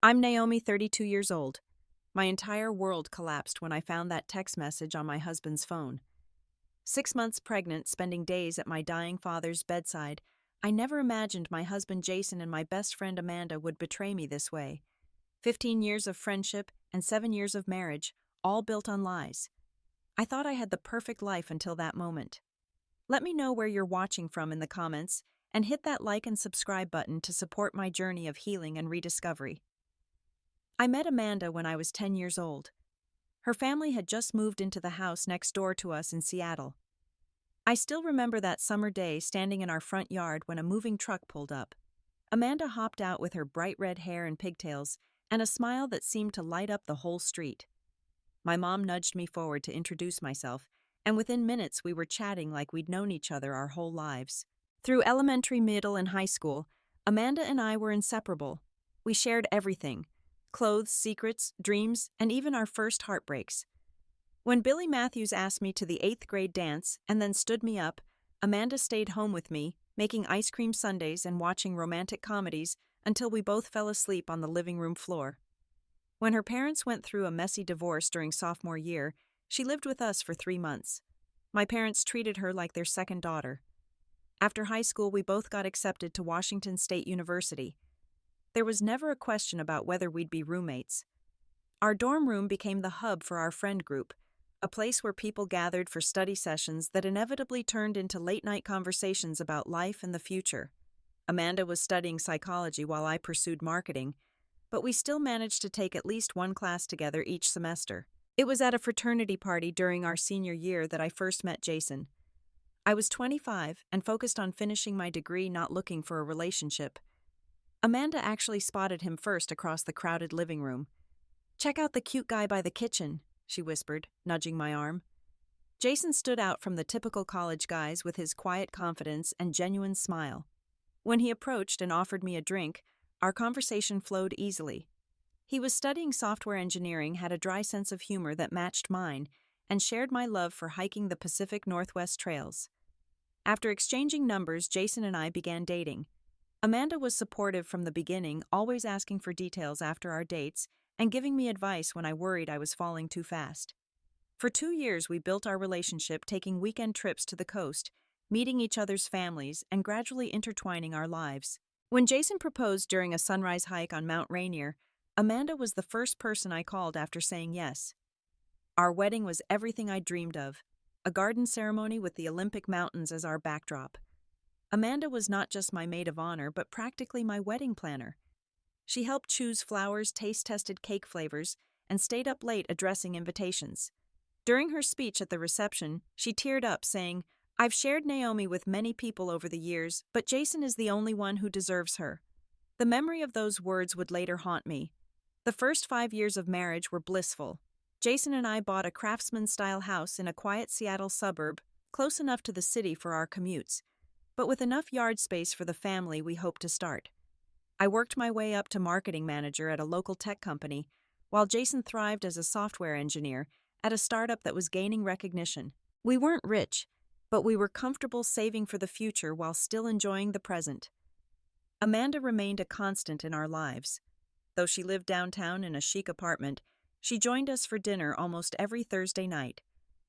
I'm Naomi, 32 years old. My entire world collapsed when I found that text message on my husband's phone. 6 months pregnant, spending days at my dying father's bedside, I never imagined my husband Jason and my best friend Amanda would betray me this way. 15 years of friendship and 7 years of marriage, all built on lies. I thought I had the perfect life until that moment. Let me know where you're watching from in the comments, and hit that like and subscribe button to support my journey of healing and rediscovery. I met Amanda when I was 10 years old. Her family had just moved into the house next door to us in Seattle. I still remember that summer day standing in our front yard when a moving truck pulled up. Amanda hopped out with her bright red hair and pigtails, and a smile that seemed to light up the whole street. My mom nudged me forward to introduce myself, and within minutes we were chatting like we'd known each other our whole lives. Through elementary, middle, and high school, Amanda and I were inseparable. We shared everything: clothes, secrets, dreams, and even our first heartbreaks. When Billy Matthews asked me to the 8th grade dance and then stood me up, Amanda stayed home with me, making ice cream sundaes and watching romantic comedies until we both fell asleep on the living room floor. When her parents went through a messy divorce during sophomore year, she lived with us for 3 months. My parents treated her like their second daughter. After high school, we both got accepted to Washington State University. There was never a question about whether we'd be roommates. Our dorm room became the hub for our friend group, a place where people gathered for study sessions that inevitably turned into late-night conversations about life and the future. Amanda was studying psychology while I pursued marketing, but we still managed to take at least one class together each semester. It was at a fraternity party during our senior year that I first met Jason. I was 25 and focused on finishing my degree, not looking for a relationship. Amanda actually spotted him first across the crowded living room. "Check out the cute guy by the kitchen," she whispered, nudging my arm. Jason stood out from the typical college guys with his quiet confidence and genuine smile. When he approached and offered me a drink, our conversation flowed easily. He was studying software engineering, had a dry sense of humor that matched mine, and shared my love for hiking the Pacific Northwest trails. After exchanging numbers, Jason and I began dating. Amanda was supportive from the beginning, always asking for details after our dates and giving me advice when I worried I was falling too fast. For 2 years, we built our relationship, taking weekend trips to the coast, meeting each other's families, and gradually intertwining our lives. When Jason proposed during a sunrise hike on Mount Rainier, Amanda was the first person I called after saying yes. Our wedding was everything I dreamed of: a garden ceremony with the Olympic Mountains as our backdrop. Amanda was not just my maid of honor, but practically my wedding planner. She helped choose flowers, taste-tested cake flavors, and stayed up late addressing invitations. During her speech at the reception, she teared up, saying, "I've shared Naomi with many people over the years, but Jason is the only one who deserves her." The memory of those words would later haunt me. The first 5 years of marriage were blissful. Jason and I bought a craftsman-style house in a quiet Seattle suburb, close enough to the city for our commutes, but with enough yard space for the family we hoped to start. I worked my way up to marketing manager at a local tech company, while Jason thrived as a software engineer at a startup that was gaining recognition. We weren't rich, but we were comfortable saving for the future while still enjoying the present. Amanda remained a constant in our lives. Though she lived downtown in a chic apartment, she joined us for dinner almost every Thursday night.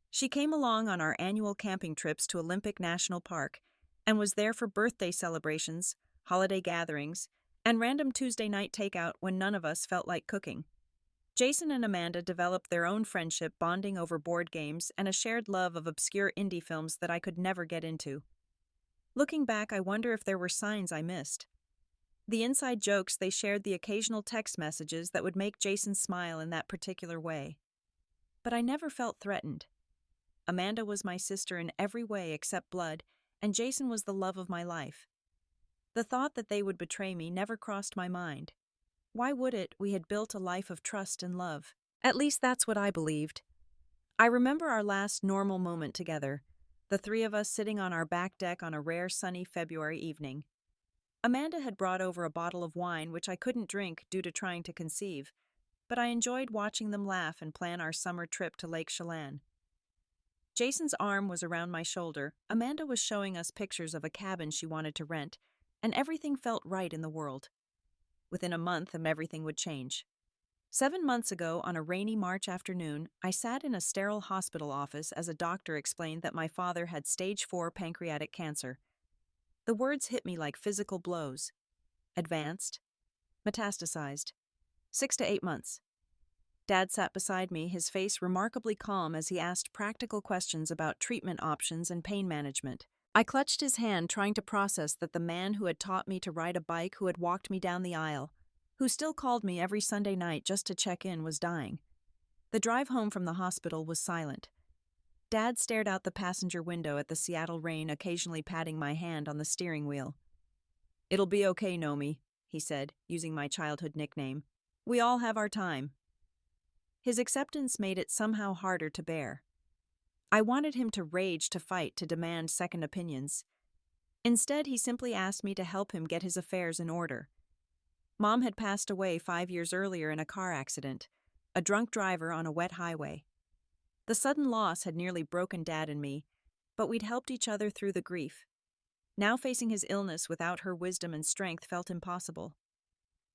She came along on our annual camping trips to Olympic National Park and was there for birthday celebrations, holiday gatherings, and random Tuesday night takeout when none of us felt like cooking. Jason and Amanda developed their own friendship, bonding over board games and a shared love of obscure indie films that I could never get into. Looking back, I wonder if there were signs I missed. The inside jokes they shared, the occasional text messages that would make Jason smile in that particular way. But I never felt threatened. Amanda was my sister in every way except blood, and Jason was the love of my life. The thought that they would betray me never crossed my mind. Why would it? We had built a life of trust and love. At least that's what I believed. I remember our last normal moment together, the three of us sitting on our back deck on a rare sunny February evening. Amanda had brought over a bottle of wine, which I couldn't drink due to trying to conceive, but I enjoyed watching them laugh and plan our summer trip to Lake Chelan. Jason's arm was around my shoulder. Amanda was showing us pictures of a cabin she wanted to rent, and everything felt right in the world. Within a month, everything would change. 7 months ago, on a rainy March afternoon, I sat in a sterile hospital office as a doctor explained that my father had stage 4 pancreatic cancer. The words hit me like physical blows. Advanced. Metastasized. 6 to 8 months. Dad sat beside me, his face remarkably calm as he asked practical questions about treatment options and pain management. I clutched his hand, trying to process that the man who had taught me to ride a bike, who had walked me down the aisle, who still called me every Sunday night just to check in, was dying. The drive home from the hospital was silent. Dad stared out the passenger window at the Seattle rain, occasionally patting my hand on the steering wheel. "It'll be okay, Nomi," he said, using my childhood nickname. "We all have our time." His acceptance made it somehow harder to bear. I wanted him to rage, to fight, to demand second opinions. Instead, he simply asked me to help him get his affairs in order. Mom had passed away 5 years earlier in a car accident, a drunk driver on a wet highway. The sudden loss had nearly broken Dad and me, but we'd helped each other through the grief. Now facing his illness without her wisdom and strength felt impossible.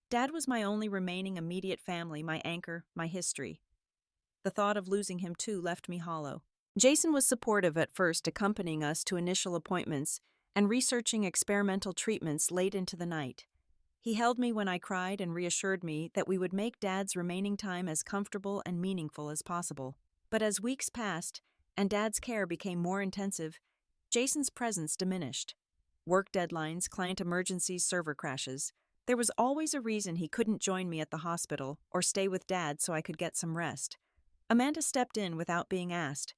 Dad was my only remaining immediate family, my anchor, my history. The thought of losing him too left me hollow. Jason was supportive at first, accompanying us to initial appointments and researching experimental treatments late into the night. He held me when I cried and reassured me that we would make Dad's remaining time as comfortable and meaningful as possible. But as weeks passed and Dad's care became more intensive, Jason's presence diminished. Work deadlines, client emergencies, server crashes. There was always a reason he couldn't join me at the hospital or stay with Dad so I could get some rest. Amanda stepped in without being asked.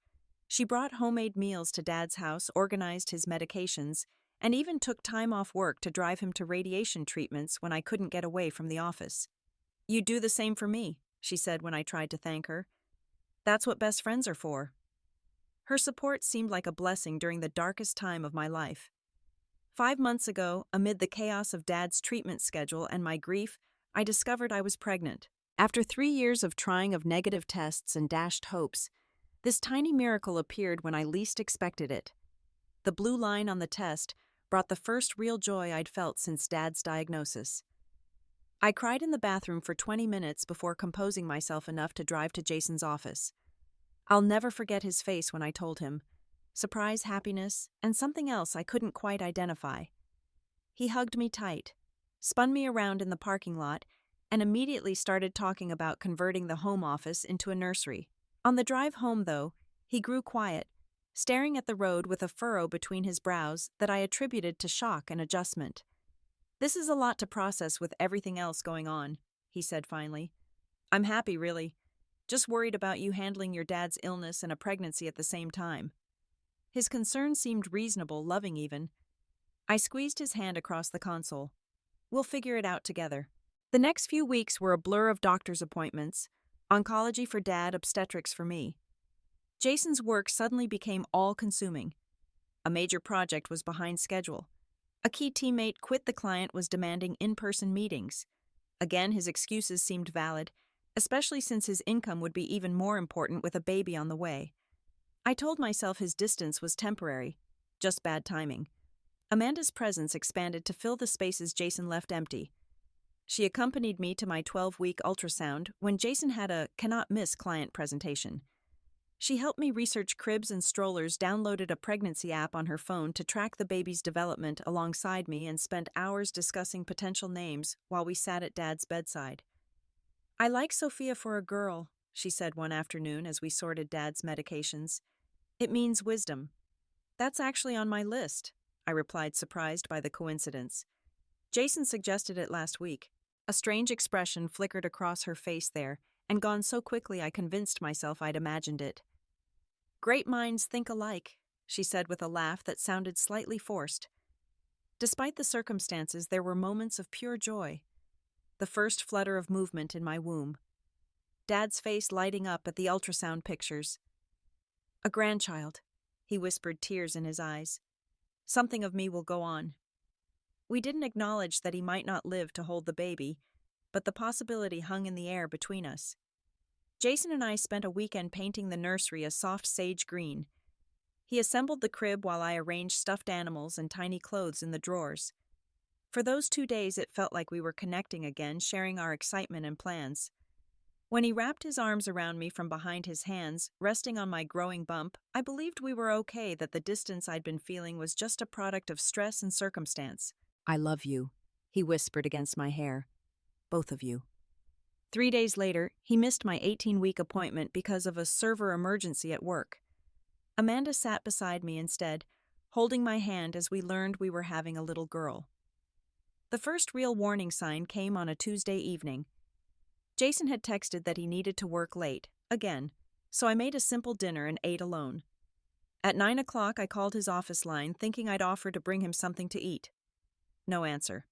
She brought homemade meals to Dad's house, organized his medications, and even took time off work to drive him to radiation treatments when I couldn't get away from the office. "You do the same for me," she said when I tried to thank her. "That's what best friends are for." Her support seemed like a blessing during the darkest time of my life. 5 months ago, amid the chaos of Dad's treatment schedule and my grief, I discovered I was pregnant. After 3 years of trying of negative tests and dashed hopes, this tiny miracle appeared when I least expected it. The blue line on the test brought the first real joy I'd felt since Dad's diagnosis. I cried in the bathroom for 20 minutes before composing myself enough to drive to Jason's office. I'll never forget his face when I told him. Surprise, happiness, and something else I couldn't quite identify. He hugged me tight, spun me around in the parking lot, and immediately started talking about converting the home office into a nursery. On the drive home, though, he grew quiet, staring at the road with a furrow between his brows that I attributed to shock and adjustment. "This is a lot to process with everything else going on," he said finally. "I'm happy, really. Just worried about you handling your dad's illness and a pregnancy at the same time." His concern seemed reasonable, loving even. I squeezed his hand across the console. "We'll figure it out together." The next few weeks were a blur of doctor's appointments, oncology for Dad, obstetrics for me. Jason's work suddenly became all-consuming. A major project was behind schedule. A key teammate quit, the client was demanding in-person meetings. Again, his excuses seemed valid, especially since his income would be even more important with a baby on the way. I told myself his distance was temporary, just bad timing. Amanda's presence expanded to fill the spaces Jason left empty. She accompanied me to my 12-week ultrasound when Jason had a cannot-miss client presentation. She helped me research cribs and strollers, downloaded a pregnancy app on her phone to track the baby's development alongside me, and spent hours discussing potential names while we sat at Dad's bedside. "I like Sophia for a girl," she said one afternoon as we sorted Dad's medications. "It means wisdom." "That's actually on my list," I replied, surprised by the coincidence. "Jason suggested it last week." A strange expression flickered across her face there, and gone so quickly I convinced myself I'd imagined it. "Great minds think alike," she said with a laugh that sounded slightly forced. Despite the circumstances, there were moments of pure joy. The first flutter of movement in my womb. Dad's face lighting up at the ultrasound pictures. "A grandchild," he whispered, tears in his eyes. "Something of me will go on." We didn't acknowledge that he might not live to hold the baby, but the possibility hung in the air between us. Jason and I spent a weekend painting the nursery a soft sage green. He assembled the crib while I arranged stuffed animals and tiny clothes in the drawers. For those 2 days, it felt like we were connecting again, sharing our excitement and plans. When he wrapped his arms around me from behind his hands, resting on my growing bump, I believed we were okay, that the distance I'd been feeling was just a product of stress and circumstance. "I love you," he whispered against my hair. "Both of you." 3 days later, he missed my 18-week appointment because of a server emergency at work. Amanda sat beside me instead, holding my hand as we learned we were having a little girl. The first real warning sign came on a Tuesday evening. Jason had texted that he needed to work late, again, so I made a simple dinner and ate alone. At 9 o'clock, I called his office line, thinking I'd offer to bring him something to eat. No answer.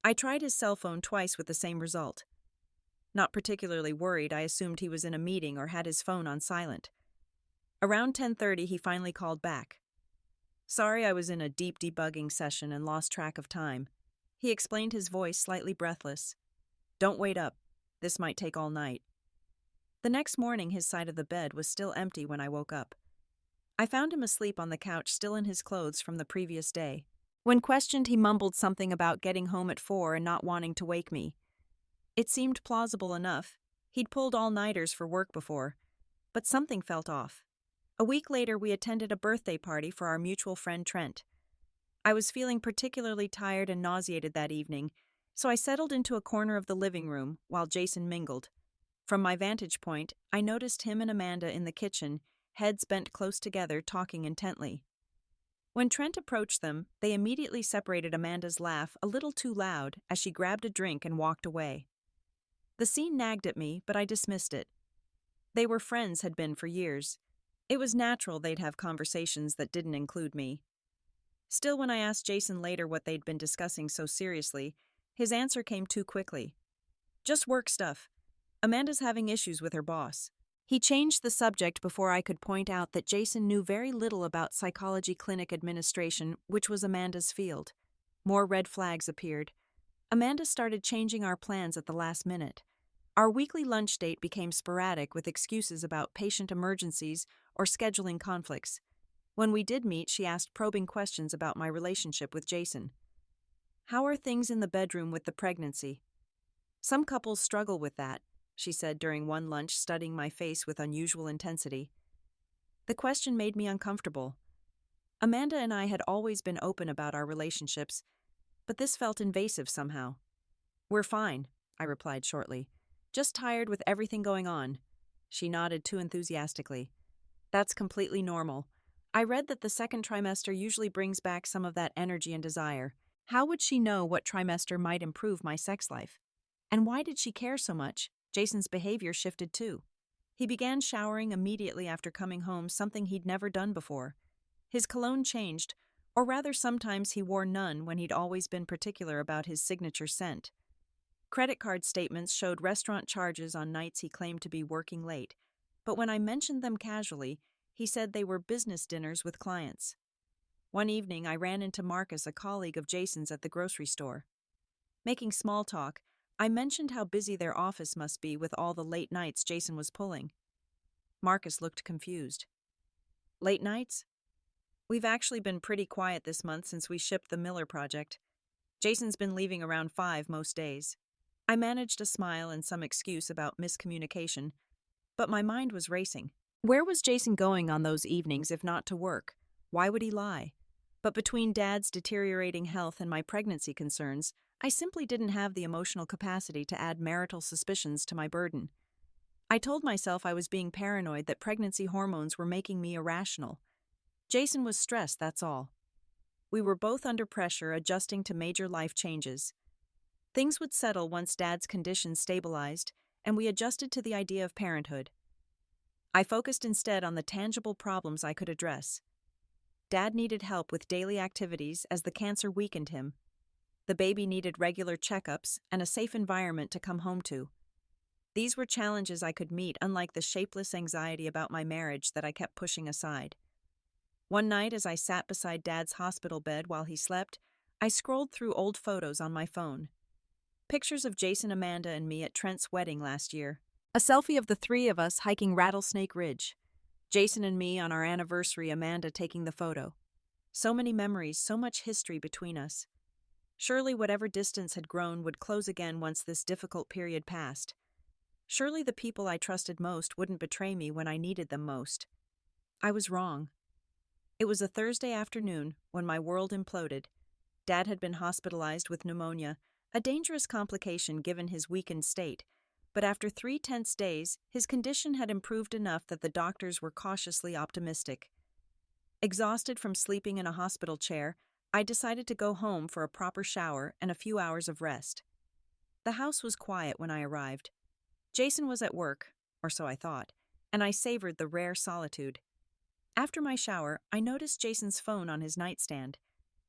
I tried his cell phone twice with the same result. Not particularly worried, I assumed he was in a meeting or had his phone on silent. Around 10:30, he finally called back. "Sorry, I was in a deep debugging session and lost track of time." He explained, his voice slightly breathless. "Don't wait up. This might take all night." The next morning, his side of the bed was still empty when I woke up. I found him asleep on the couch, still in his clothes from the previous day. When questioned, he mumbled something about getting home at 4 and not wanting to wake me. It seemed plausible enough. He'd pulled all-nighters for work before, but something felt off. A week later, we attended a birthday party for our mutual friend Trent. I was feeling particularly tired and nauseated that evening, so I settled into a corner of the living room while Jason mingled. From my vantage point, I noticed him and Amanda in the kitchen, heads bent close together, talking intently. When Trent approached them, they immediately separated Amanda's laugh a little too loud as she grabbed a drink and walked away. The scene nagged at me, but I dismissed it. They were friends, had been for years. It was natural they'd have conversations that didn't include me. Still, when I asked Jason later what they'd been discussing so seriously, his answer came too quickly. "Just work stuff. Amanda's having issues with her boss." He changed the subject before I could point out that Jason knew very little about psychology clinic administration, which was Amanda's field. More red flags appeared. Amanda started changing our plans at the last minute. Our weekly lunch date became sporadic, with excuses about patient emergencies or scheduling conflicts. When we did meet, she asked probing questions about my relationship with Jason. "How are things in the bedroom with the pregnancy?" "Some couples struggle with that," she said during one lunch, studying my face with unusual intensity. The question made me uncomfortable. Amanda and I had always been open about our relationships, but this felt invasive somehow. "We're fine," I replied shortly. "Just tired with everything going on." She nodded too enthusiastically. "That's completely normal. I read that the second trimester usually brings back some of that energy and desire. How would she know what trimester might improve my sex life? And why did she care so much?" Jason's behavior shifted too. He began showering immediately after coming home, something he'd never done before. His cologne changed, or rather sometimes he wore none when he'd always been particular about his signature scent. Credit card statements showed restaurant charges on nights he claimed to be working late, but when I mentioned them casually, he said they were business dinners with clients. One evening, I ran into Marcus, a colleague of Jason's, at the grocery store. Making small talk, I mentioned how busy their office must be with all the late nights Jason was pulling. Marcus looked confused. "Late nights? We've actually been pretty quiet this month since we shipped the Miller project. Jason's been leaving around 5 most days." I managed a smile and some excuse about miscommunication, but my mind was racing. Where was Jason going on those evenings if not to work? Why would he lie? But between Dad's deteriorating health and my pregnancy concerns, I simply didn't have the emotional capacity to add marital suspicions to my burden. I told myself I was being paranoid, that pregnancy hormones were making me irrational. Jason was stressed, that's all. We were both under pressure, adjusting to major life changes. Things would settle once Dad's condition stabilized, and we adjusted to the idea of parenthood. I focused instead on the tangible problems I could address. Dad needed help with daily activities as the cancer weakened him. The baby needed regular checkups and a safe environment to come home to. These were challenges I could meet, unlike the shapeless anxiety about my marriage that I kept pushing aside. One night, as I sat beside Dad's hospital bed while he slept, I scrolled through old photos on my phone. Pictures of Jason, Amanda, and me at Trent's wedding last year. A selfie of the 3 of us hiking Rattlesnake Ridge. Jason and me on our anniversary, Amanda taking the photo. So many memories, so much history between us. Surely whatever distance had grown would close again once this difficult period passed. Surely the people I trusted most wouldn't betray me when I needed them most. I was wrong. It was a Thursday afternoon when my world imploded. Dad had been hospitalized with pneumonia, a dangerous complication given his weakened state, but after 3 tense days, his condition had improved enough that the doctors were cautiously optimistic. Exhausted from sleeping in a hospital chair, I decided to go home for a proper shower and a few hours of rest. The house was quiet when I arrived. Jason was at work, or so I thought, and I savored the rare solitude. After my shower, I noticed Jason's phone on his nightstand.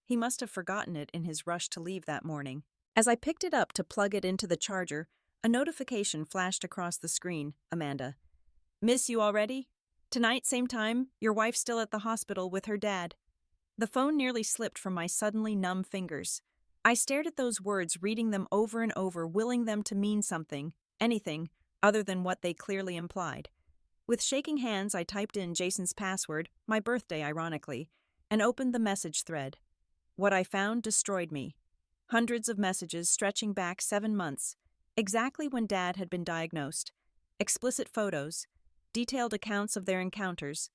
He must have forgotten it in his rush to leave that morning. As I picked it up to plug it into the charger, a notification flashed across the screen. Amanda. Miss you already? Tonight, same time, your wife's still at the hospital with her dad. The phone nearly slipped from my suddenly numb fingers. I stared at those words, reading them over and over, willing them to mean something, anything, other than what they clearly implied. With shaking hands, I typed in Jason's password, my birthday ironically, and opened the message thread. What I found destroyed me. Hundreds of messages stretching back 7 months, exactly when Dad had been diagnosed. Explicit photos, detailed accounts of their encounters,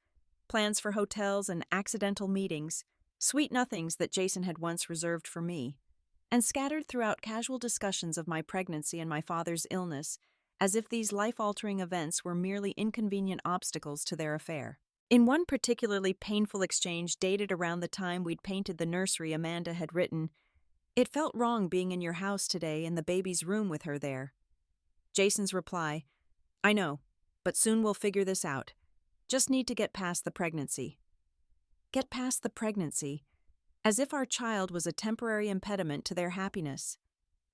plans for hotels and accidental meetings, sweet nothings that Jason had once reserved for me, and scattered throughout casual discussions of my pregnancy and my father's illness, as if these life-altering events were merely inconvenient obstacles to their affair. In one particularly painful exchange dated around the time we'd painted the nursery, Amanda had written, "It felt wrong being in your house today in the baby's room with her there." Jason's reply, "I know, but soon we'll figure this out. Just need to get past the pregnancy." Get past the pregnancy, as if our child was a temporary impediment to their happiness,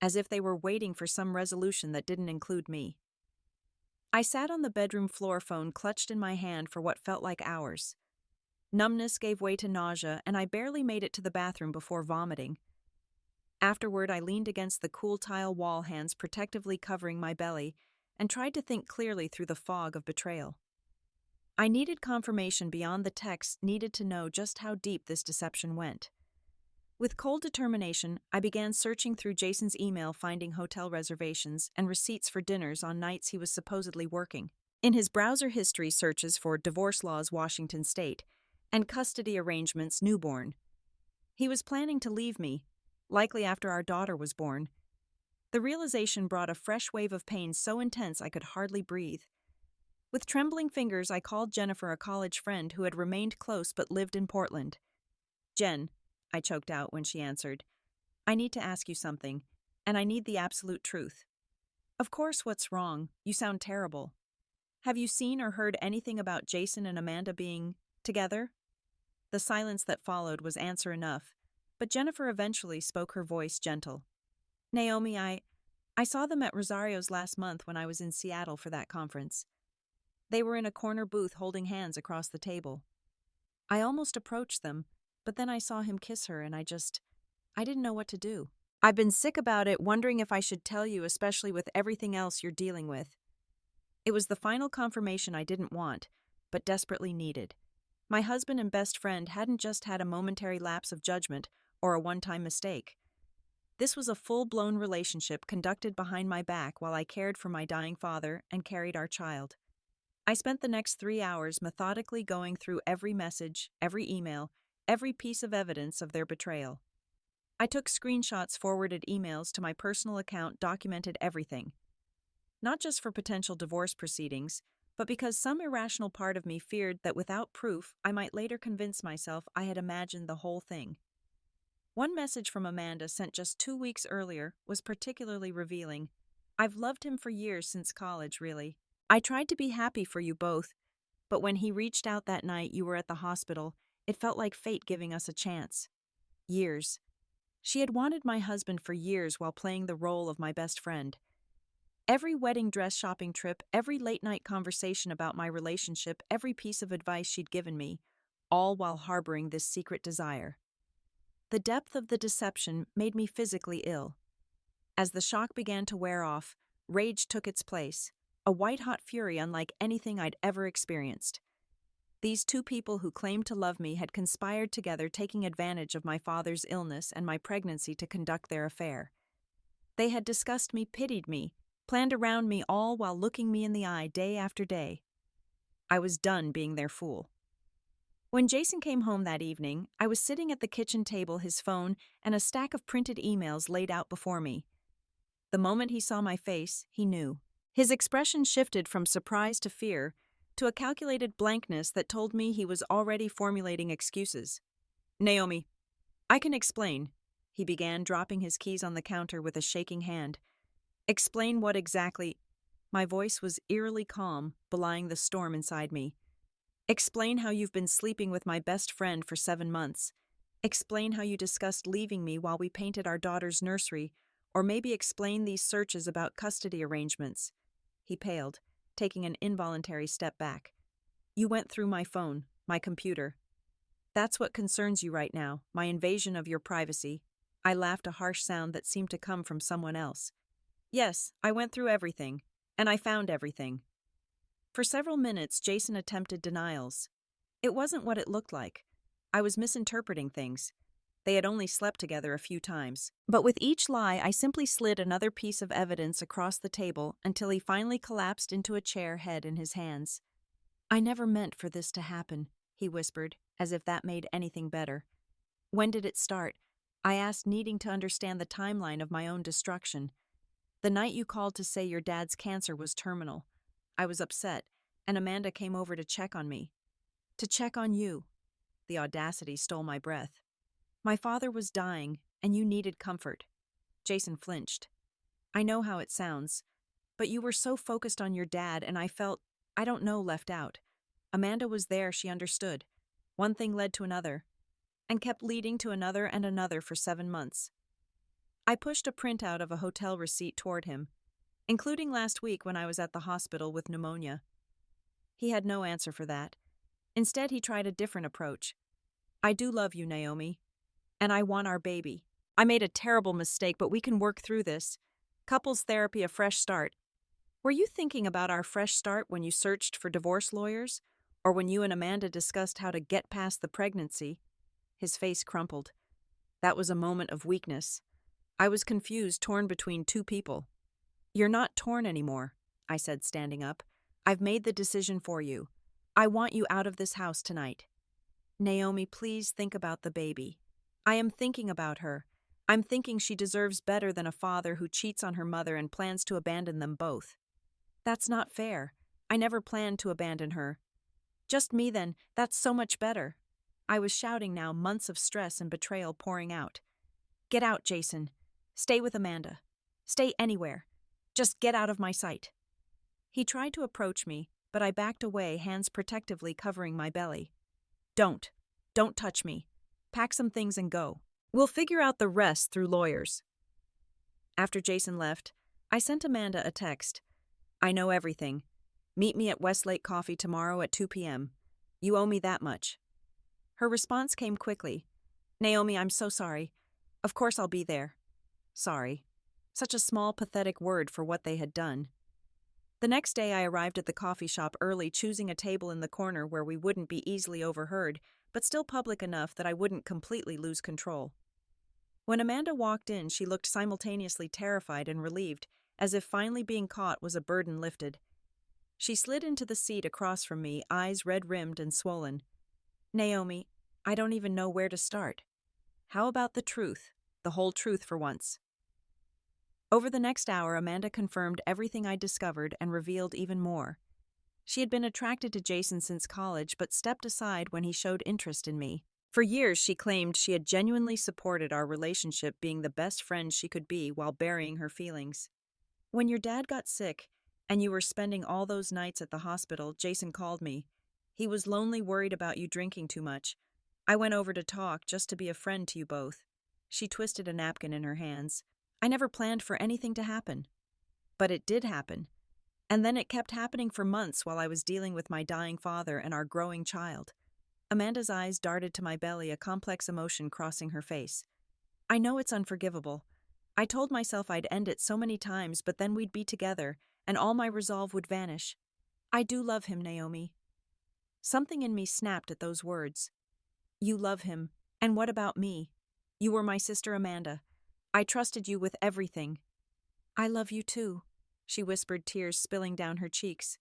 as if they were waiting for some resolution that didn't include me. I sat on the bedroom floor, phone clutched in my hand for what felt like hours. Numbness gave way to nausea, and I barely made it to the bathroom before vomiting. Afterward, I leaned against the cool tile wall, hands protectively covering my belly, and tried to think clearly through the fog of betrayal. I needed confirmation beyond the text, needed to know just how deep this deception went. With cold determination, I began searching through Jason's email, finding hotel reservations and receipts for dinners on nights he was supposedly working. In his browser history, searches for divorce laws Washington State and custody arrangements newborn. He was planning to leave me, likely after our daughter was born. The realization brought a fresh wave of pain so intense I could hardly breathe. With trembling fingers, I called Jennifer, a college friend who had remained close but lived in Portland. "Jen," I choked out when she answered, "I need to ask you something, and I need the absolute truth." "Of course, what's wrong? You sound terrible. Have you seen or heard anything about Jason and Amanda being together?" The silence that followed was answer enough, but Jennifer eventually spoke, her voice gentle. "Naomi, I saw them at Rosario's last month when I was in Seattle for that conference. They were in a corner booth holding hands across the table. I almost approached them, but then I saw him kiss her and I didn't know what to do. I've been sick about it, wondering if I should tell you, especially with everything else you're dealing with." It was the final confirmation I didn't want, but desperately needed. My husband and best friend hadn't just had a momentary lapse of judgment or a one-time mistake. This was a full-blown relationship conducted behind my back while I cared for my dying father and carried our child. I spent the next 3 hours methodically going through every message, every email, every piece of evidence of their betrayal. I took screenshots, forwarded emails to my personal account, documented everything. Not just for potential divorce proceedings, but because some irrational part of me feared that without proof, I might later convince myself I had imagined the whole thing. One message from Amanda, sent just 2 weeks earlier, was particularly revealing. "I've loved him for years, since college, really. I tried to be happy for you both, but when he reached out that night you were at the hospital, it felt like fate giving us a chance." Years. She had wanted my husband for years while playing the role of my best friend. Every wedding dress shopping trip, every late-night conversation about my relationship, every piece of advice she'd given me, all while harboring this secret desire. The depth of the deception made me physically ill. As the shock began to wear off, rage took its place, a white-hot fury unlike anything I'd ever experienced. These two people who claimed to love me had conspired together, taking advantage of my father's illness and my pregnancy to conduct their affair. They had discussed me, pitied me, planned around me, all while looking me in the eye day after day. I was done being their fool. When Jason came home that evening, I was sitting at the kitchen table, his phone and a stack of printed emails laid out before me. The moment he saw my face, he knew. His expression shifted from surprise to fear, to a calculated blankness that told me he was already formulating excuses. "Naomi, I can explain," he began, dropping his keys on the counter with a shaking hand. "Explain what exactly?" My voice was eerily calm, belying the storm inside me. "Explain how you've been sleeping with my best friend for 7 months. Explain how you discussed leaving me while we painted our daughter's nursery, or maybe explain these searches about custody arrangements." He paled, taking an involuntary step back. "You went through my phone, my computer. That's what concerns you right now, my invasion of your privacy." I laughed, a harsh sound that seemed to come from someone else. "Yes, I went through everything, and I found everything." For several minutes, Jason attempted denials. It wasn't what it looked like. I was misinterpreting things. They had only slept together a few times. But with each lie, I simply slid another piece of evidence across the table until he finally collapsed into a chair, head in his hands. "I never meant for this to happen," he whispered, as if that made anything better. "When did it start?" I asked, needing to understand the timeline of my own destruction. "The night you called to say your dad's cancer was terminal. I was upset, and Amanda came over to check on me." "To check on you?" The audacity stole my breath. "My father was dying, and you needed comfort." Jason flinched. "I know how it sounds, but you were so focused on your dad, and I felt, I don't know, left out. Amanda was there, she understood. One thing led to another, and kept leading to another and another for 7 months." I pushed a printout of a hotel receipt toward him, including last week when I was at the hospital with pneumonia. He had no answer for that. Instead, he tried a different approach. "I do love you, Naomi. And I want our baby. I made a terrible mistake, but we can work through this. Couples therapy, a fresh start." "Were you thinking about our fresh start when you searched for divorce lawyers? Or when you and Amanda discussed how to get past the pregnancy?" His face crumpled. That was a moment of weakness. I was confused, torn between two people. "You're not torn anymore," I said, standing up. "I've made the decision for you. I want you out of this house tonight." "Naomi, please think about the baby." "I am thinking about her. I'm thinking she deserves better than a father who cheats on her mother and plans to abandon them both." "That's not fair. I never planned to abandon her." "Just me then, that's so much better." I was shouting now, months of stress and betrayal pouring out. "Get out, Jason. Stay with Amanda. Stay anywhere. Just get out of my sight." He tried to approach me, but I backed away, hands protectively covering my belly. Don't touch me. Pack some things and go. We'll figure out the rest through lawyers." After Jason left, I sent Amanda a text. "I know everything. Meet me at Westlake Coffee tomorrow at 2 p.m. You owe me that much." Her response came quickly. "Naomi, I'm so sorry. Of course I'll be there." Sorry. Such a small, pathetic word for what they had done. The next day I arrived at the coffee shop early, choosing a table in the corner where we wouldn't be easily overheard, but still public enough that I wouldn't completely lose control. When Amanda walked in, she looked simultaneously terrified and relieved, as if finally being caught was a burden lifted. She slid into the seat across from me, eyes red-rimmed and swollen. "Naomi, I don't even know where to start. How about the truth, the whole truth for once?" Over the next hour, Amanda confirmed everything I'd discovered and revealed even more. She had been attracted to Jason since college, but stepped aside when he showed interest in me. For years, she claimed she had genuinely supported our relationship, being the best friend she could be while burying her feelings. "When your dad got sick, and you were spending all those nights at the hospital, Jason called me. He was lonely, worried about you drinking too much. I went over to talk, just to be a friend to you both." She twisted a napkin in her hands. "I never planned for anything to happen. But it did happen. And then it kept happening for months while I was dealing with my dying father and our growing child." Amanda's eyes darted to my belly, a complex emotion crossing her face. "I know it's unforgivable. I told myself I'd end it so many times, but then we'd be together, and all my resolve would vanish. I do love him, Naomi." Something in me snapped at those words. You love him. And what about me? You were my sister Amanda. I trusted you with everything. I love you too, she whispered, tears spilling down her cheeks.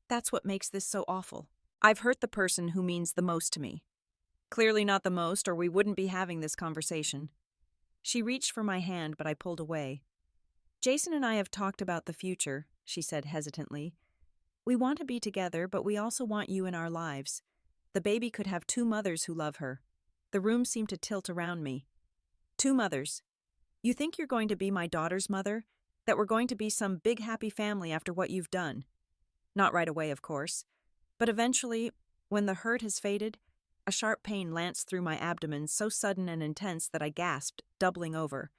That's what makes this so awful. I've hurt the person who means the most to me. Clearly not the most, or we wouldn't be having this conversation. She reached for my hand, but I pulled away. Jason and I have talked about the future, she said hesitantly. We want to be together, but we also want you in our lives. The baby could have 2 mothers who love her. The room seemed to tilt around me. 2 mothers. You think you're going to be my daughter's mother? That we're going to be some big happy family after what you've done? Not right away, of course. But eventually, when the hurt has faded, a sharp pain lanced through my abdomen, so sudden and intense that I gasped, doubling over.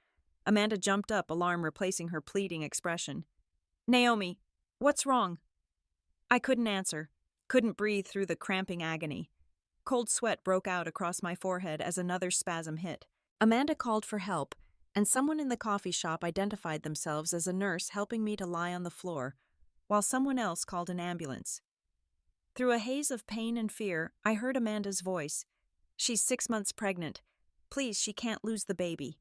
Amanda jumped up, alarm replacing her pleading expression. Naomi, what's wrong? I couldn't answer, couldn't breathe through the cramping agony. Cold sweat broke out across my forehead as another spasm hit. Amanda called for help, and someone in the coffee shop identified themselves as a nurse helping me to lie on the floor, while someone else called an ambulance. Through a haze of pain and fear, I heard Amanda's voice. She's 6 months pregnant. Please, she can't lose the baby.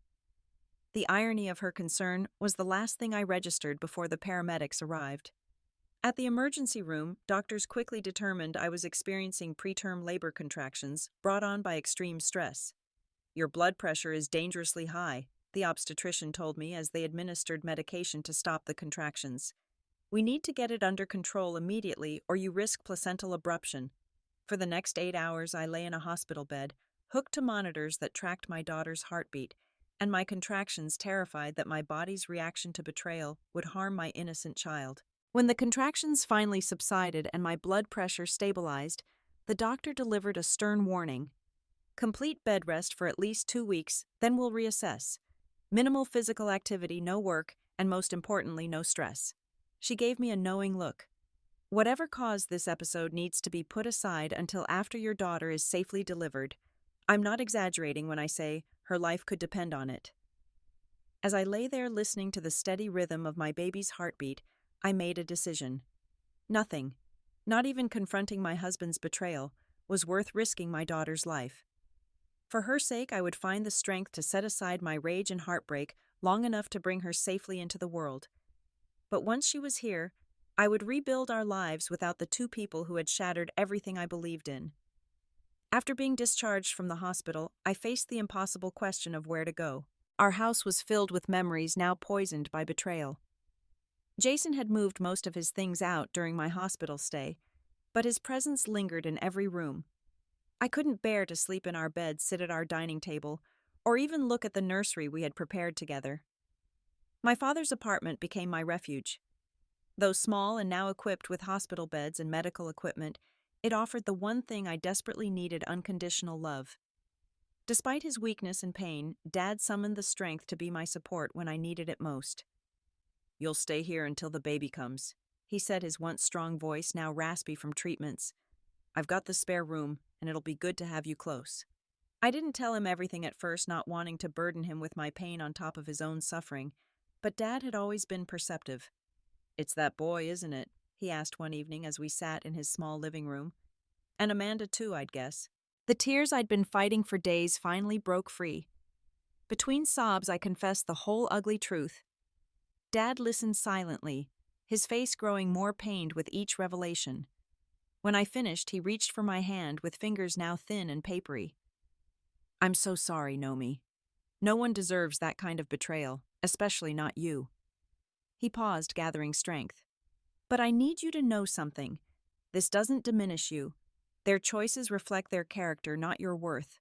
The irony of her concern was the last thing I registered before the paramedics arrived. At the emergency room, doctors quickly determined I was experiencing preterm labor contractions brought on by extreme stress. Your blood pressure is dangerously high, the obstetrician told me as they administered medication to stop the contractions. We need to get it under control immediately or you risk placental abruption. For the next 8 hours, I lay in a hospital bed, hooked to monitors that tracked my daughter's heartbeat, and my contractions terrified that my body's reaction to betrayal would harm my innocent child. When the contractions finally subsided and my blood pressure stabilized, the doctor delivered a stern warning. Complete bed rest for at least 2 weeks, then we'll reassess. Minimal physical activity, no work, and most importantly, no stress. She gave me a knowing look. Whatever caused this episode needs to be put aside until after your daughter is safely delivered. I'm not exaggerating when I say her life could depend on it. As I lay there listening to the steady rhythm of my baby's heartbeat, I made a decision. Nothing, not even confronting my husband's betrayal, was worth risking my daughter's life. For her sake, I would find the strength to set aside my rage and heartbreak long enough to bring her safely into the world. But once she was here, I would rebuild our lives without the 2 people who had shattered everything I believed in. After being discharged from the hospital, I faced the impossible question of where to go. Our house was filled with memories now poisoned by betrayal. Jason had moved most of his things out during my hospital stay, but his presence lingered in every room. I couldn't bear to sleep in our bed, sit at our dining table, or even look at the nursery we had prepared together. My father's apartment became my refuge. Though small and now equipped with hospital beds and medical equipment, it offered the one thing I desperately needed: unconditional love. Despite his weakness and pain, Dad summoned the strength to be my support when I needed it most. You'll stay here until the baby comes, he said, his once strong voice now raspy from treatments. I've got the spare room, and it'll be good to have you close. I didn't tell him everything at first, not wanting to burden him with my pain on top of his own suffering, but Dad had always been perceptive. It's that boy, isn't it? He asked one evening as we sat in his small living room. And Amanda too, I'd guess. The tears I'd been fighting for days finally broke free. Between sobs, I confessed the whole ugly truth. Dad listened silently, his face growing more pained with each revelation. When I finished, he reached for my hand with fingers now thin and papery. I'm so sorry, Nomi. No one deserves that kind of betrayal, especially not you. He paused, gathering strength. But I need you to know something. This doesn't diminish you. Their choices reflect their character, not your worth.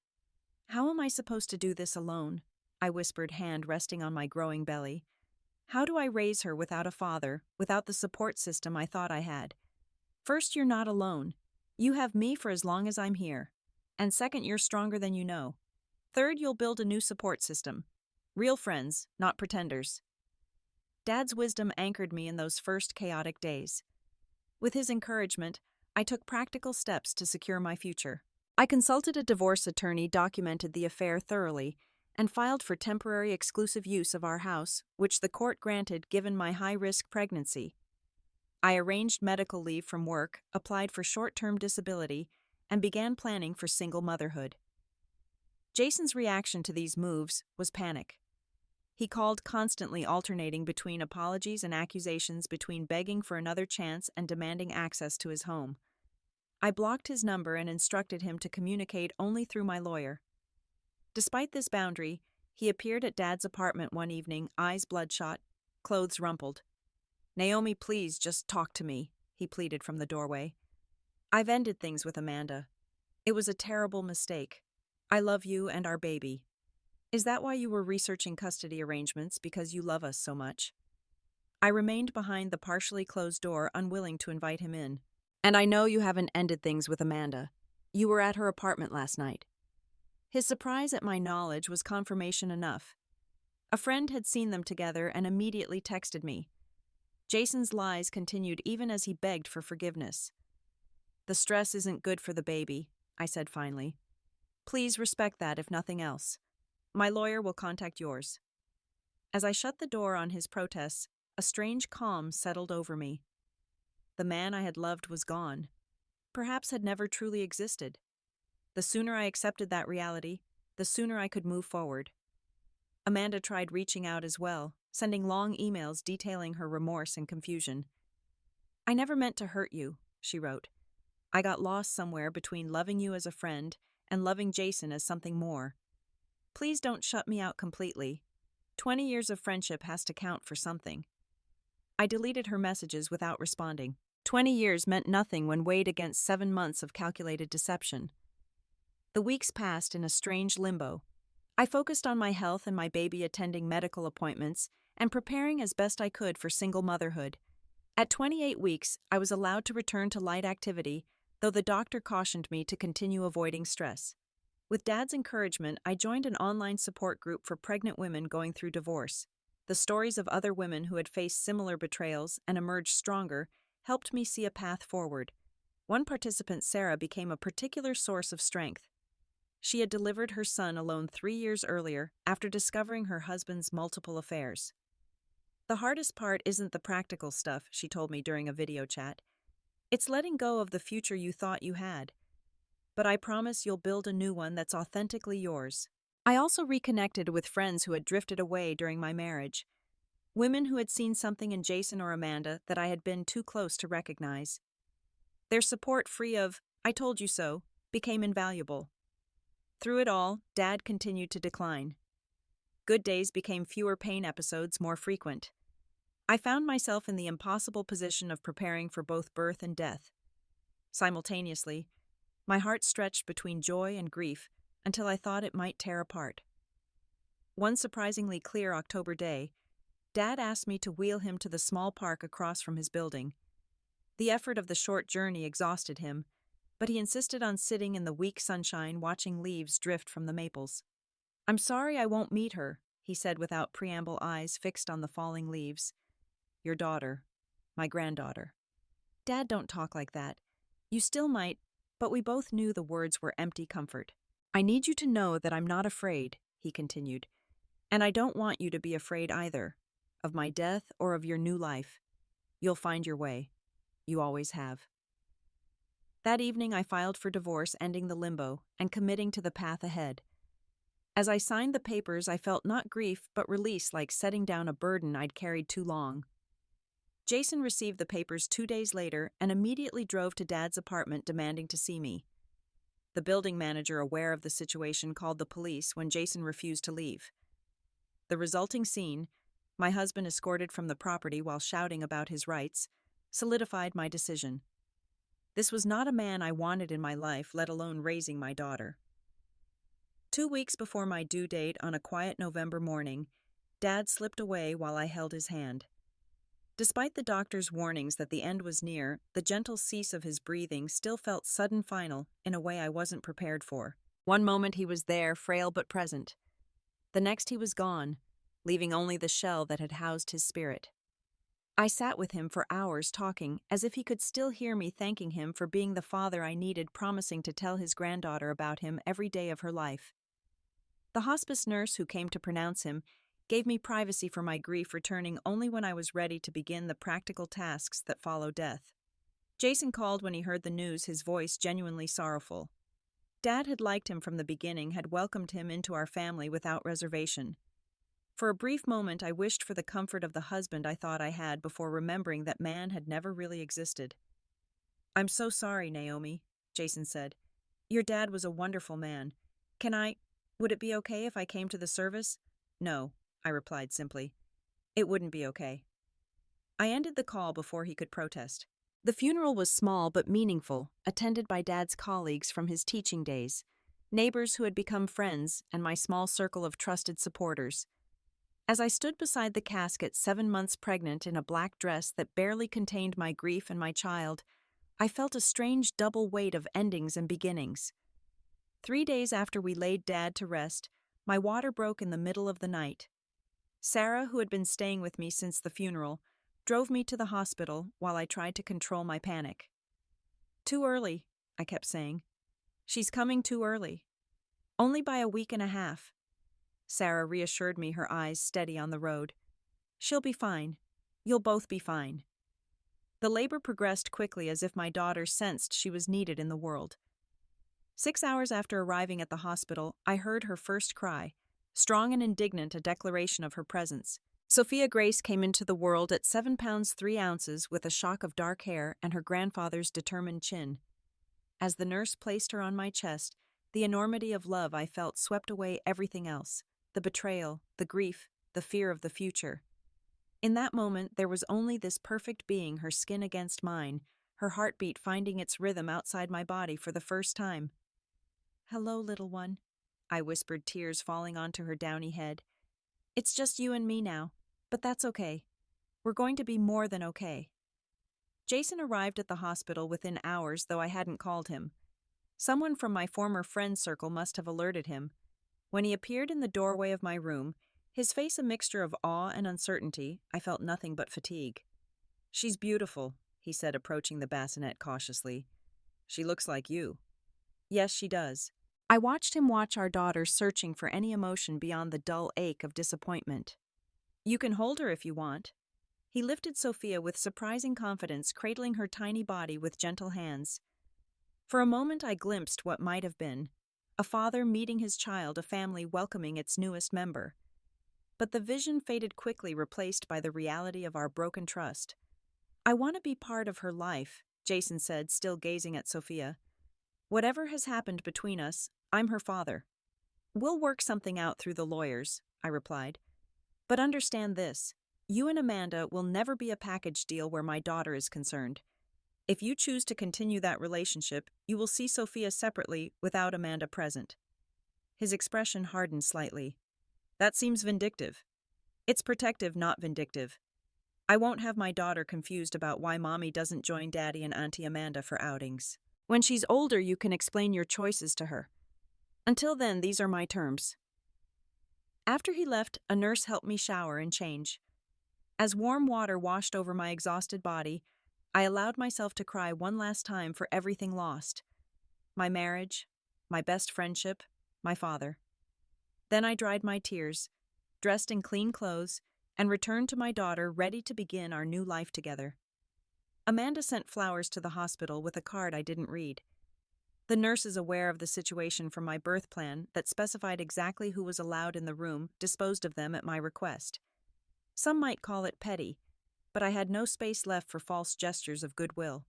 How am I supposed to do this alone? I whispered, hand resting on my growing belly. How do I raise her without a father, without the support system I thought I had? First, you're not alone. You have me for as long as I'm here. And second, you're stronger than you know. Third, you'll build a new support system. Real friends, not pretenders. Dad's wisdom anchored me in those first chaotic days. With his encouragement, I took practical steps to secure my future. I consulted a divorce attorney, documented the affair thoroughly, and filed for temporary exclusive use of our house, which the court granted given my high-risk pregnancy. I arranged medical leave from work, applied for short-term disability, and began planning for single motherhood. Jason's reaction to these moves was panic. He called, constantly alternating between apologies and accusations, between begging for another chance and demanding access to his home. I blocked his number and instructed him to communicate only through my lawyer. Despite this boundary, he appeared at Dad's apartment one evening, eyes bloodshot, clothes rumpled. "Naomi, please, just talk to me," he pleaded from the doorway. "I've ended things with Amanda. It was a terrible mistake. I love you and our baby. Is that why you were researching custody arrangements, because you love us so much?" I remained behind the partially closed door, unwilling to invite him in. "And I know you haven't ended things with Amanda. You were at her apartment last night." His surprise at my knowledge was confirmation enough. A friend had seen them together and immediately texted me. Jason's lies continued even as he begged for forgiveness. "The stress isn't good for the baby," I said finally. "Please respect that, if nothing else. My lawyer will contact yours." As I shut the door on his protests, a strange calm settled over me. The man I had loved was gone, perhaps had never truly existed. The sooner I accepted that reality, the sooner I could move forward. Amanda tried reaching out as well, sending long emails detailing her remorse and confusion. "I never meant to hurt you," she wrote. "I got lost somewhere between loving you as a friend and loving Jason as something more. Please don't shut me out completely. 20 years of friendship has to count for something." I deleted her messages without responding. 20 years meant nothing when weighed against 7 months of calculated deception. The weeks passed in a strange limbo. I focused on my health and my baby, attending medical appointments and preparing as best I could for single motherhood. At 28 weeks, I was allowed to return to light activity, though the doctor cautioned me to continue avoiding stress. With Dad's encouragement, I joined an online support group for pregnant women going through divorce. The stories of other women who had faced similar betrayals and emerged stronger helped me see a path forward. One participant, Sarah, became a particular source of strength. She had delivered her son alone 3 years earlier after discovering her husband's multiple affairs. "The hardest part isn't the practical stuff," she told me during a video chat. "It's letting go of the future you thought you had. But I promise you'll build a new one that's authentically yours." I also reconnected with friends who had drifted away during my marriage. Women who had seen something in Jason or Amanda that I had been too close to recognize. Their support, free of "I told you so," became invaluable. Through it all, Dad continued to decline. Good days became fewer, pain episodes more frequent. I found myself in the impossible position of preparing for both birth and death. Simultaneously, my heart stretched between joy and grief until I thought it might tear apart. One surprisingly clear October day, Dad asked me to wheel him to the small park across from his building. The effort of the short journey exhausted him, but he insisted on sitting in the weak sunshine watching leaves drift from the maples. "I'm sorry I won't meet her," he said without preamble, eyes fixed on the falling leaves. "Your daughter. My granddaughter." "Dad, don't talk like that. You still might," but we both knew the words were empty comfort. "I need you to know that I'm not afraid," he continued. "And I don't want you to be afraid either, of my death or of your new life. You'll find your way. You always have." That evening I filed for divorce, ending the limbo and committing to the path ahead. As I signed the papers, I felt not grief but release, like setting down a burden I'd carried too long. Jason received the papers 2 days later and immediately drove to Dad's apartment demanding to see me. The building manager, aware of the situation, called the police when Jason refused to leave. The resulting scene, my husband escorted from the property while shouting about his rights, solidified my decision. This was not a man I wanted in my life, let alone raising my daughter. 2 weeks before my due date, on a quiet November morning, Dad slipped away while I held his hand. Despite the doctor's warnings that the end was near, the gentle cease of his breathing still felt sudden, final, in a way I wasn't prepared for. One moment he was there, frail but present. The next he was gone, leaving only the shell that had housed his spirit. I sat with him for hours talking, as if he could still hear me, thanking him for being the father I needed, promising to tell his granddaughter about him every day of her life. The hospice nurse who came to pronounce him gave me privacy for my grief, returning only when I was ready to begin the practical tasks that follow death. Jason called when he heard the news, his voice genuinely sorrowful. Dad had liked him from the beginning, had welcomed him into our family without reservation. For a brief moment, I wished for the comfort of the husband I thought I had before remembering that man had never really existed. "I'm so sorry, Naomi," Jason said. "Your dad was a wonderful man. Would it be okay if I came to the service?" "No," I replied simply. "It wouldn't be okay." I ended the call before he could protest. The funeral was small but meaningful, attended by Dad's colleagues from his teaching days, neighbors who had become friends, and my small circle of trusted supporters. As I stood beside the casket, 7 months pregnant, in a black dress that barely contained my grief and my child, I felt a strange double weight of endings and beginnings. 3 days after we laid Dad to rest, my water broke in the middle of the night. Sarah, who had been staying with me since the funeral, drove me to the hospital while I tried to control my panic. "Too early," I kept saying. "She's coming too early. Only by a week and a half." Sarah reassured me, her eyes steady on the road. "She'll be fine. You'll both be fine." The labor progressed quickly, as if my daughter sensed she was needed in the world. 6 hours after arriving at the hospital, I heard her first cry, strong and indignant, a declaration of her presence. Sophia Grace came into the world at 7 pounds 3 ounces with a shock of dark hair and her grandfather's determined chin. As the nurse placed her on my chest, the enormity of love I felt swept away everything else: the betrayal, the grief, the fear of the future. In that moment, there was only this perfect being, her skin against mine, her heartbeat finding its rhythm outside my body for the first time. "Hello, little one," I whispered, tears falling onto her downy head. "It's just you and me now, but that's okay. We're going to be more than okay." Jason arrived at the hospital within hours, though I hadn't called him. Someone from my former friend circle must have alerted him. When he appeared in the doorway of my room, his face a mixture of awe and uncertainty, I felt nothing but fatigue. "She's beautiful," he said, approaching the bassinet cautiously. "She looks like you." "Yes, she does." I watched him watch our daughter, searching for any emotion beyond the dull ache of disappointment. "You can hold her if you want." He lifted Sophia with surprising confidence, cradling her tiny body with gentle hands. For a moment I glimpsed what might have been: a father meeting his child, a family welcoming its newest member. But the vision faded quickly, replaced by the reality of our broken trust. "I want to be part of her life," Jason said, still gazing at Sophia. "Whatever has happened between us, I'm her father." "We'll work something out through the lawyers," I replied. "But understand this: you and Amanda will never be a package deal where my daughter is concerned. If you choose to continue that relationship, you will see Sophia separately, without Amanda present." His expression hardened slightly. "That seems vindictive." "It's protective, not vindictive. I won't have my daughter confused about why Mommy doesn't join Daddy and Auntie Amanda for outings. When she's older, you can explain your choices to her. Until then, these are my terms." After he left, a nurse helped me shower and change. As warm water washed over my exhausted body, I allowed myself to cry one last time for everything lost: my marriage, my best friendship, my father. Then I dried my tears, dressed in clean clothes, and returned to my daughter, ready to begin our new life together. Amanda sent flowers to the hospital with a card I didn't read. The nurses, aware of the situation from my birth plan that specified exactly who was allowed in the room, disposed of them at my request. Some might call it petty, but I had no space left for false gestures of goodwill.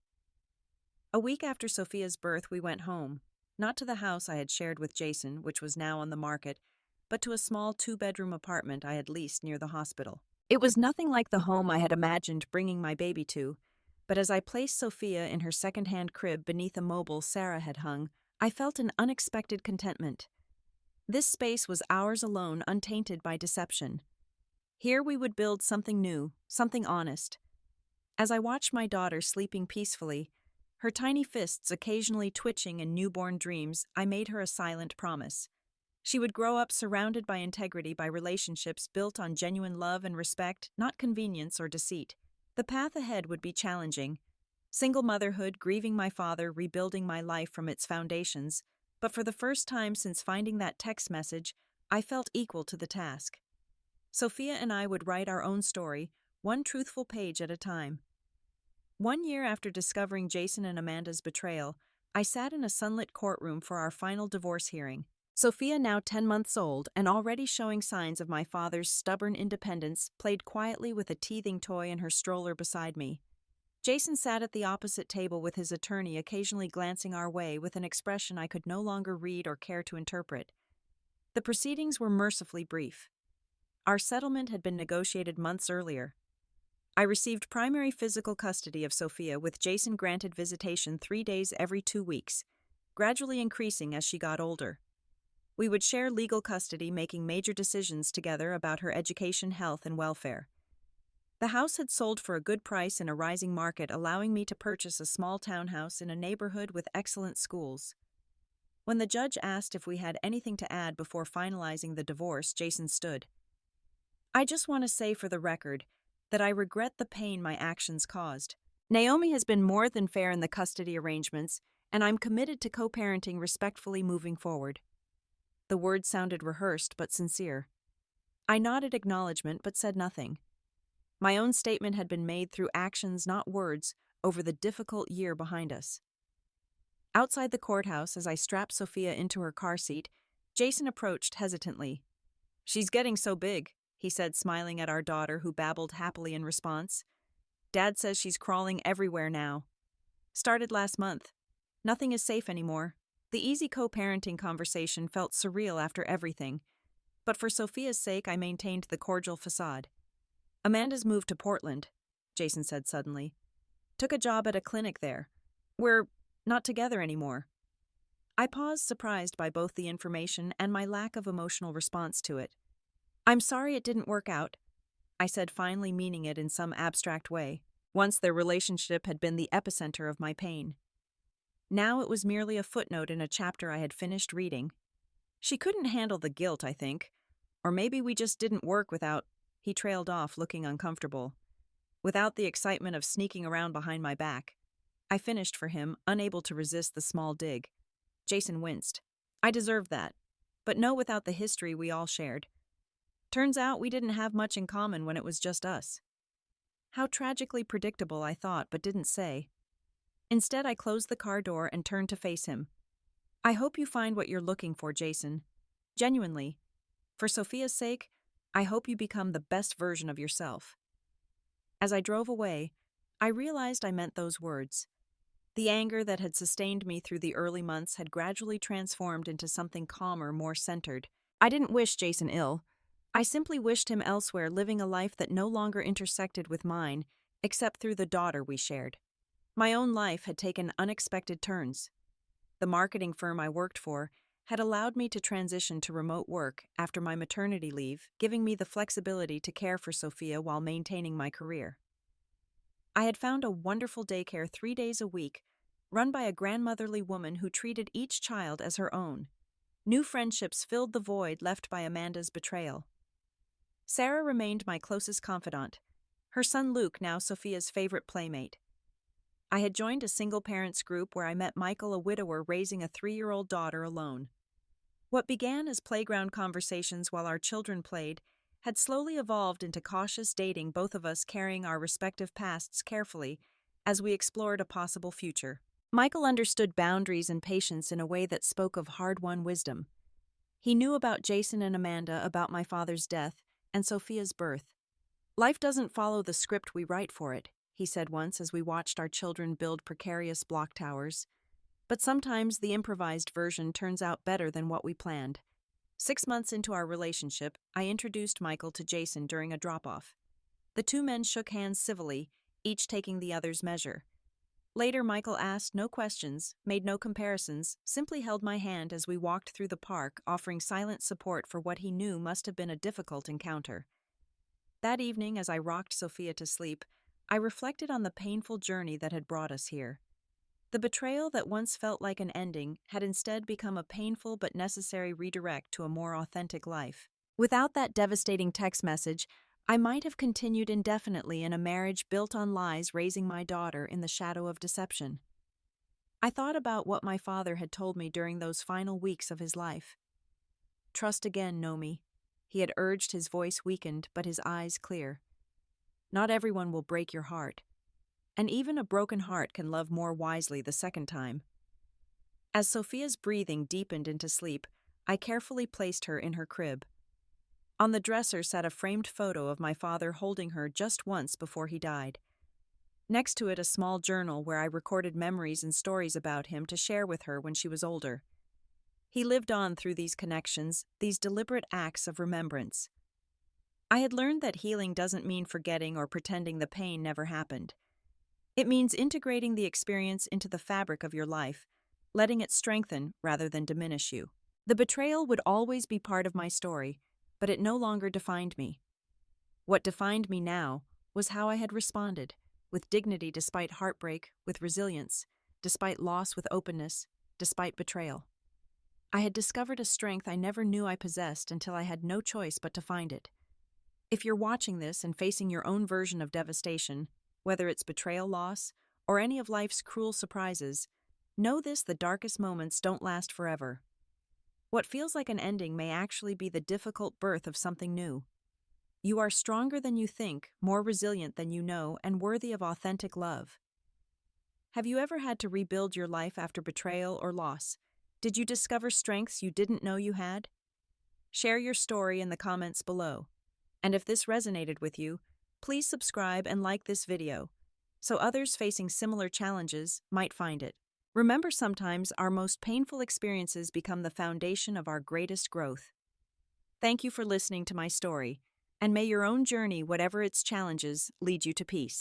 A week after Sophia's birth, we went home, not to the house I had shared with Jason, which was now on the market, but to a small 2-bedroom apartment I had leased near the hospital. It was nothing like the home I had imagined bringing my baby to, but as I placed Sophia in her second-hand crib beneath a mobile Sarah had hung, I felt an unexpected contentment. This space was ours alone, untainted by deception. Here we would build something new, something honest. As I watched my daughter sleeping peacefully, her tiny fists occasionally twitching in newborn dreams, I made her a silent promise. She would grow up surrounded by integrity, by relationships built on genuine love and respect, not convenience or deceit. The path ahead would be challenging: single motherhood, grieving my father, rebuilding my life from its foundations, but for the first time since finding that text message, I felt equal to the task. Sophia and I would write our own story, one truthful page at a time. 1 year after discovering Jason and Amanda's betrayal, I sat in a sunlit courtroom for our final divorce hearing. Sophia, now 10 months old and already showing signs of my father's stubborn independence, played quietly with a teething toy in her stroller beside me. Jason sat at the opposite table with his attorney, occasionally glancing our way with an expression I could no longer read or care to interpret. The proceedings were mercifully brief. Our settlement had been negotiated months earlier. I received primary physical custody of Sophia, with Jason granted visitation 3 days every 2 weeks, gradually increasing as she got older. We would share legal custody, making major decisions together about her education, health, and welfare. The house had sold for a good price in a rising market, allowing me to purchase a small townhouse in a neighborhood with excellent schools. When the judge asked if we had anything to add before finalizing the divorce, Jason stood. "I just want to say for the record that I regret the pain my actions caused. Naomi has been more than fair in the custody arrangements, and I'm committed to co-parenting respectfully moving forward." The words sounded rehearsed but sincere. I nodded acknowledgement but said nothing. My own statement had been made through actions, not words, over the difficult year behind us. Outside the courthouse, as I strapped Sophia into her car seat, Jason approached hesitantly. "She's getting so big," he said, smiling at our daughter, who babbled happily in response. "Dad says she's crawling everywhere now. Started last month. Nothing is safe anymore." The easy co-parenting conversation felt surreal after everything, but for Sophia's sake I maintained the cordial facade. "Amanda's moved to Portland," Jason said suddenly. "Took a job at a clinic there. We're not together anymore." I paused, surprised by both the information and my lack of emotional response to it. "I'm sorry it didn't work out," I said, finally meaning it in some abstract way. Once their relationship had been the epicenter of my pain. Now it was merely a footnote in a chapter I had finished reading. "She couldn't handle the guilt, I think. Or maybe we just didn't work without—" He trailed off, looking uncomfortable. "Without the excitement of sneaking around behind my back." I finished for him, unable to resist the small dig. Jason winced. "I deserved that. But no, without the history we all shared. Turns out we didn't have much in common when it was just us." How tragically predictable, I thought, but didn't say. Instead, I closed the car door and turned to face him. "I hope you find what you're looking for, Jason. Genuinely. For Sophia's sake, I hope you become the best version of yourself." As I drove away, I realized I meant those words. The anger that had sustained me through the early months had gradually transformed into something calmer, more centered. I didn't wish Jason ill. I simply wished him elsewhere, living a life that no longer intersected with mine, except through the daughter we shared. My own life had taken unexpected turns. The marketing firm I worked for had allowed me to transition to remote work after my maternity leave, giving me the flexibility to care for Sophia while maintaining my career. I had found a wonderful daycare 3 days a week, run by a grandmotherly woman who treated each child as her own. New friendships filled the void left by Amanda's betrayal. Sarah remained my closest confidant, her son Luke now Sophia's favorite playmate. I had joined a single-parents group where I met Michael, a widower raising a 3-year-old daughter alone. What began as playground conversations while our children played had slowly evolved into cautious dating, both of us carrying our respective pasts carefully as we explored a possible future. Michael understood boundaries and patience in a way that spoke of hard-won wisdom. He knew about Jason and Amanda, about my father's death, and Sophia's birth. "Life doesn't follow the script we write for it," he said once as we watched our children build precarious block towers. "But sometimes the improvised version turns out better than what we planned." 6 months into our relationship, I introduced Michael to Jason during a drop-off. The two men shook hands civilly, each taking the other's measure. Later, Michael asked no questions, made no comparisons, simply held my hand as we walked through the park, offering silent support for what he knew must have been a difficult encounter. That evening, as I rocked Sophia to sleep, I reflected on the painful journey that had brought us here. The betrayal that once felt like an ending had instead become a painful but necessary redirect to a more authentic life. Without that devastating text message, I might have continued indefinitely in a marriage built on lies, raising my daughter in the shadow of deception. I thought about what my father had told me during those final weeks of his life. "Trust again, Nomi," He had urged, his voice weakened, but his eyes clear. Not everyone will break your heart. And even a broken heart can love more wisely the second time. As Sophia's breathing deepened into sleep, I carefully placed her in her crib. On the dresser sat a framed photo of my father holding her just once before he died. Next to it, a small journal where I recorded memories and stories about him to share with her when she was older. He lived on through these connections, these deliberate acts of remembrance. I had learned that healing doesn't mean forgetting or pretending the pain never happened. It means integrating the experience into the fabric of your life, letting it strengthen rather than diminish you. The betrayal would always be part of my story, but it no longer defined me. What defined me now was how I had responded, with dignity despite heartbreak, with resilience, despite loss with openness, despite betrayal. I had discovered a strength I never knew I possessed until I had no choice but to find it. If you're watching this and facing your own version of devastation, whether it's betrayal, loss, or any of life's cruel surprises, know this: the darkest moments don't last forever. What feels like an ending may actually be the difficult birth of something new. You are stronger than you think, more resilient than you know, and worthy of authentic love. Have you ever had to rebuild your life after betrayal or loss? Did you discover strengths you didn't know you had? Share your story in the comments below. And if this resonated with you, please subscribe and like this video, so others facing similar challenges might find it. Remember, sometimes our most painful experiences become the foundation of our greatest growth. Thank you for listening to my story, and may your own journey, whatever its challenges, lead you to peace.